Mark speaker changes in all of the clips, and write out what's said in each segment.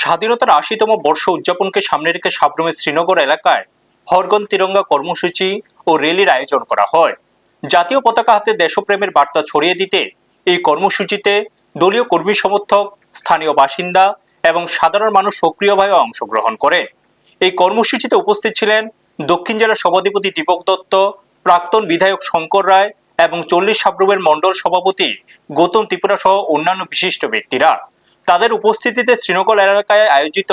Speaker 1: স্বাধীনতার ৮০তম বর্ষ উদযাপনকে সামনে রেখে সাব্রুমের শ্রীনগর এলাকায় হরগন তিরঙ্গা কর্মসূচি ও র্যালির আয়োজন করা হয়। জাতীয় পতাকা হাতে দেশপ্রেমের বার্তা ছড়িয়ে দিতে এই কর্মসূচিতে দলীয় কর্মী সমর্থক, স্থানীয় বাসিন্দা এবং সাধারণ মানুষ সক্রিয়ভাবে অংশগ্রহণ করে। এই কর্মসূচিতে উপস্থিত ছিলেন দক্ষিণ জেলার সভাধিপতি দীপক দত্ত, প্রাক্তন বিধায়ক শঙ্কর রায় এবং ৪০ সাব্রুমের মণ্ডল সভাপতি গৌতম ত্রিপুরা সহ অন্যান্য বিশিষ্ট ব্যক্তিরা। তাদের উপস্থিতিতে শ্রীনগর এলাকায় আয়োজিত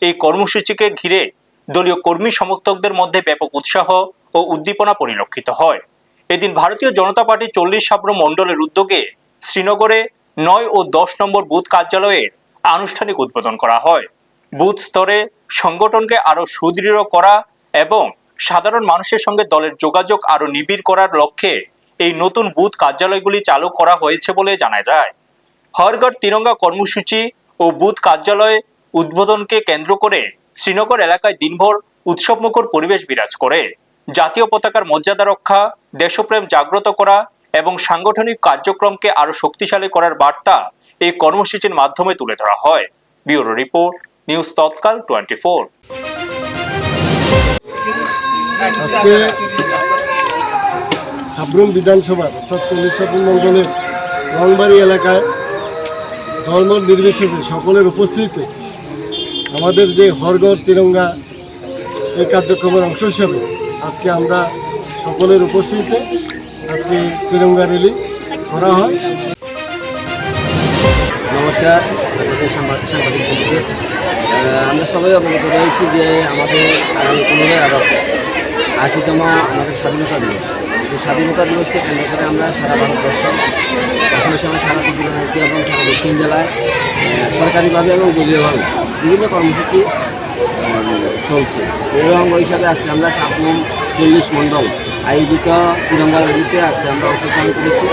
Speaker 1: এই কর্মসূচিকে ঘিরে দলীয় কর্মী সমর্থকদের মধ্যে ব্যাপক উৎসাহ ও উদ্দীপনা পরিলক্ষিত হয়। এদিন ভারতীয় জনতা পার্টি ৪০ সাব্রুম মণ্ডলের উদ্যোগে শ্রীনগরে ৯ ও ১০ নম্বর বুথ কার্যালয়ের আনুষ্ঠানিক উদ্বোধন করা হয়। বুথ স্তরে সংগঠনকে আরো সুদৃঢ় করা এবং সাধারণ মানুষের সঙ্গে দলের যোগাযোগ আরো নিবিড় করার লক্ষ্যে এই নতুন বুথ কার্যালয়গুলি চালু করা হয়েছে বলে জানা যায়। হর ঘর তিরঙ্গা কর্মসূচি ও বুথ কার্যালয় উদ্বোধনকে কেন্দ্র করে শ্রীনগর এলাকায় দিনভর উৎসবমুখর পরিবেশ বিরাজ করে। জাতীয় পতাকার মর্যাদা রক্ষা, দেশপ্রেম জাগ্রত করা এবং সাংগঠনিক কার্যক্রমকে আরো শক্তিশালী করার বার্তা এই কর্মসূচির মাধ্যমে তুলে ধরা হয়। ব্যুরো রিপোর্ট, নিউজ তৎকাল 24।
Speaker 2: আজকে সাব্রুম বিধানসভার অর্থাৎ ৪০ সাব্রুম মণ্ডলের রংবাড়ি এলাকায় ধর্ম নির্বিশেষে সকলের উপস্থিতিতে আমাদের যে হরঘর তিরঙ্গা এই কার্যক্রমের অংশ হিসাবে আজকে আমরা সকলের উপস্থিতিতে আজকে তিরঙ্গা র্যালি করা হয়।
Speaker 3: নমস্কার, সাংবাদিক বন্ধুদের। আমরা সবাই অবগত রয়েছি যে আমাদের আগামী 15 আগস্ট ৮০তম আমাদের স্বাধীনতা দিবস। এই স্বাধীনতা দিবসকে কেন্দ্র করে আমরা সারা ভারতবর্ষ, এখন সময় সারা ত্রিপুরা রাজ্য এবং সারা দক্ষিণ জেলায় সরকারিভাবে এবং দলীয়ভাবে বিভিন্ন কর্মসূচি চলছে। এর অঙ্গ হিসাবে আজকে আমরা সাব্রুম ৪০ মণ্ডল আয়োজিত তিরঙ্গা র্যালিতে আজকে আমরা অংশগ্রহণ করেছি।